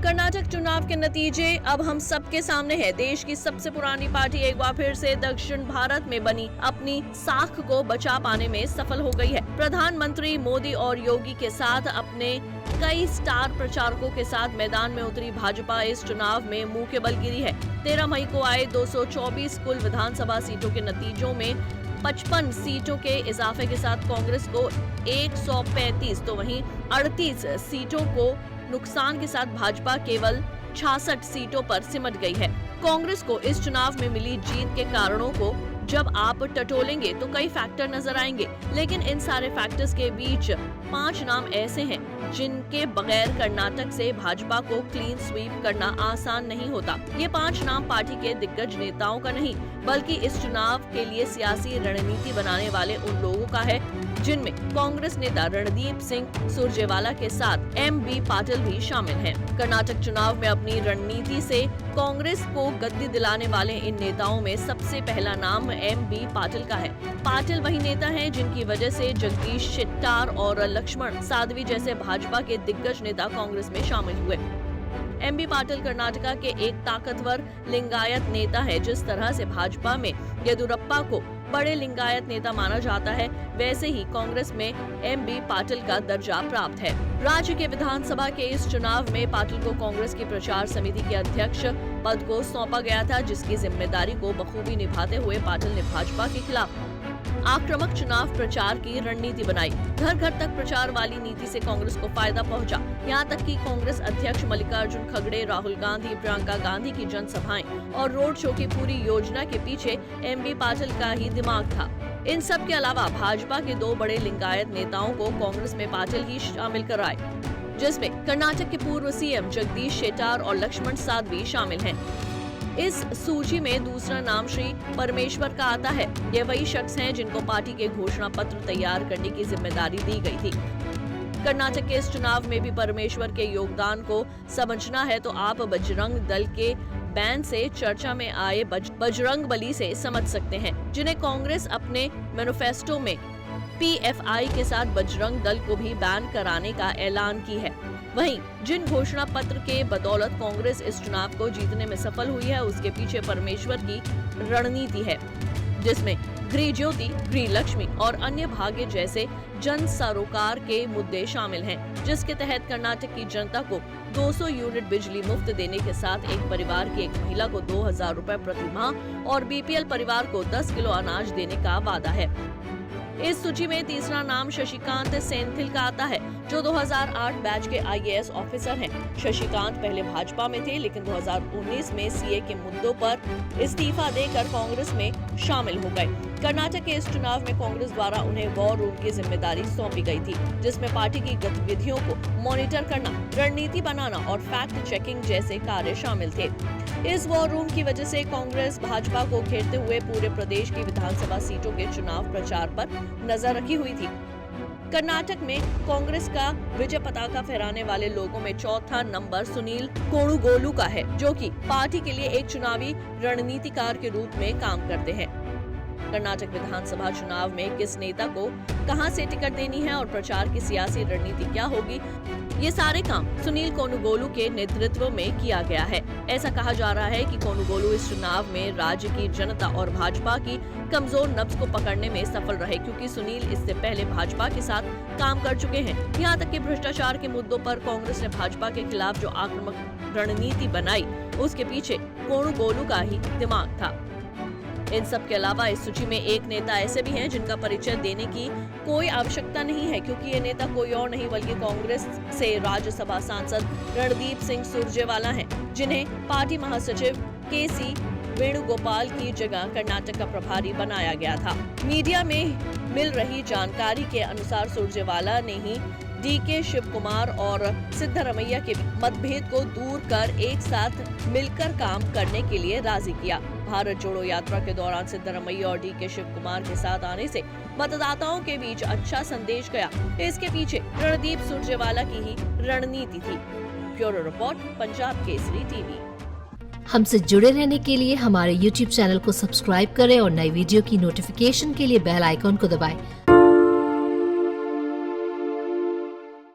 कर्नाटक चुनाव के नतीजे अब हम सबके सामने है। देश की सबसे पुरानी पार्टी एक बार फिर से दक्षिण भारत में बनी अपनी साख को बचा पाने में सफल हो गई है। प्रधानमंत्री मोदी और योगी के साथ अपने कई स्टार प्रचारकों के साथ मैदान में उतरी भाजपा इस चुनाव में मुंह के बल गिरी है। 13 मई को आए 224 कुल विधानसभा सीटों के नतीजों में 55 सीटों के इजाफे के साथ कांग्रेस को 135 तो वहीं 38 सीटों को नुकसान के साथ भाजपा केवल 66 सीटों पर सिमट गई है। कांग्रेस को इस चुनाव में मिली जीत के कारणों को जब आप टटोलेंगे तो कई फैक्टर नजर आएंगे, लेकिन इन सारे फैक्टर्स के बीच 5 नाम ऐसे हैं जिनके बगैर कर्नाटक से भाजपा को क्लीन स्वीप करना आसान नहीं होता। ये 5 नाम पार्टी के दिग्गज नेताओं का नहीं, बल्कि इस चुनाव के लिए सियासी रणनीति बनाने वाले उन लोगों का है जिनमें कांग्रेस नेता रणदीप सिंह सुरजेवाला के साथ एमबी पाटिल भी शामिल हैं। कर्नाटक चुनाव में अपनी रणनीति से कांग्रेस को गद्दी दिलाने वाले इन नेताओं में सबसे पहला नाम एमबी पाटिल का है। पाटिल वही नेता हैं जिनकी वजह से जगदीश शेट्टार और लक्ष्मण साधवी जैसे भाजपा के दिग्गज नेता कांग्रेस में शामिल हुए। एमबी पाटिल कर्नाटका के एक ताकतवर लिंगायत नेता है। जिस तरह से भाजपा में येदियुरप्पा को बड़े लिंगायत नेता माना जाता है, वैसे ही कांग्रेस में एमबी पाटिल का दर्जा प्राप्त है। राज्य के विधानसभा के इस चुनाव में पाटिल को कांग्रेस की प्रचार समिति के अध्यक्ष पद को सौंपा गया था, जिसकी जिम्मेदारी को बखूबी निभाते हुए पाटिल ने भाजपा के खिलाफ आक्रामक चुनाव प्रचार की रणनीति बनाई। घर घर तक प्रचार वाली नीति से कांग्रेस को फायदा पहुंचा। यहां तक कि कांग्रेस अध्यक्ष मल्लिकार्जुन खड़गे, राहुल गांधी, प्रियंका गांधी की जनसभाएं और रोड शो की पूरी योजना के पीछे एमबी पाटिल का ही दिमाग था। इन सब के अलावा भाजपा के 2 बड़े लिंगायत नेताओं को कांग्रेस में पाटिल ही शामिल कराए, जिसमें कर्नाटक के पूर्व सीएम जगदीश शेट्टार और लक्ष्मण साधवी शामिल हैं। इस सूची में दूसरा नाम श्री परमेश्वर का आता है। ये वही शख्स हैं जिनको पार्टी के घोषणा पत्र तैयार करने की जिम्मेदारी दी गई थी। कर्नाटक के इस चुनाव में भी परमेश्वर के योगदान को समझना है तो आप बजरंग दल के बैन से चर्चा में आए बजरंग बली से समझ सकते हैं, जिन्हें कांग्रेस अपने मैनिफेस्टो में पीएफआई के साथ बजरंग दल को भी बैन कराने का ऐलान की है। वहीं जिन घोषणा पत्र के बदौलत कांग्रेस इस चुनाव को जीतने में सफल हुई है, उसके पीछे परमेश्वर की रणनीति है, जिसमें गृह ज्योति, गृह लक्ष्मी और अन्य भाग्य जैसे जन सरोकार के मुद्दे शामिल हैं, जिसके तहत कर्नाटक की जनता को 200 यूनिट बिजली मुफ्त देने के साथ एक परिवार की एक महिला को 2000 रुपए प्रति माह और बीपीएल परिवार को 10 किलो अनाज देने का वादा है। इस सूची में तीसरा नाम शशिकांत सेंथिल का आता है, जो 2008 बैच के आईएएस ऑफिसर हैं। शशिकांत पहले भाजपा में थे, लेकिन 2019 में सीए के मुद्दों पर इस्तीफा देकर कांग्रेस में शामिल हो गए। कर्नाटक के इस चुनाव में कांग्रेस द्वारा उन्हें वॉर रूम की जिम्मेदारी सौंपी गई थी, जिसमें पार्टी की गतिविधियों को मॉनिटर करना, रणनीति बनाना और फैक्ट चेकिंग जैसे कार्य शामिल थे। इस वॉर रूम की वजह से कांग्रेस भाजपा को घेरते हुए पूरे प्रदेश की विधानसभा सीटों के चुनाव प्रचार पर नजर रखी हुई थी। कर्नाटक में कांग्रेस का विजय पताका फहराने वाले लोगों में चौथा नंबर सुनील कोणुगोलु का है, जो कि पार्टी के लिए एक चुनावी रणनीतिकार के रूप में काम करते हैं। कर्नाटक विधानसभा चुनाव में किस नेता को कहां से टिकट देनी है और प्रचार की सियासी रणनीति क्या होगी, ये सारे काम सुनील कोणुगोलु के नेतृत्व में किया गया है। ऐसा कहा जा रहा है कि कोणुगोलु इस चुनाव में राज्य की जनता और भाजपा की कमजोर नब्ज को पकड़ने में सफल रहे, क्योंकि सुनील इससे पहले भाजपा के साथ काम कर चुके हैं। यहाँ तक कि भ्रष्टाचार के मुद्दों पर कांग्रेस ने भाजपा के खिलाफ जो आक्रामक रणनीति बनाई, उसके पीछे कोणुगोलु का ही दिमाग था। इन सब के अलावा इस सूची में एक नेता ऐसे भी हैं जिनका परिचय देने की कोई आवश्यकता नहीं है, क्योंकि ये नेता कोई और नहीं बल्कि कांग्रेस से राज्यसभा सांसद रणदीप सिंह सुरजेवाला हैं, जिन्हें पार्टी महासचिव केसी वेणुगोपाल की जगह कर्नाटक का प्रभारी बनाया गया था। मीडिया में मिल रही जानकारी के अनुसार सुरजेवाला ने ही डीके शिव कुमार और सिद्धरमैया के मतभेद को दूर कर एक साथ मिलकर काम करने के लिए राजी किया। भारत जोड़ो यात्रा के दौरान सिद्धरमैया और डीके शिव कुमार के साथ आने से मतदाताओं के बीच अच्छा संदेश गया। इसके पीछे रणदीप सुरजेवाला की ही रणनीति थी। Bureau report, Punjab Kesari TV. हमसे जुड़े रहने के लिए हमारे YouTube चैनल को सब्सक्राइब करें और नई वीडियो की नोटिफिकेशन के लिए बेल आइकॉन को दबाएं।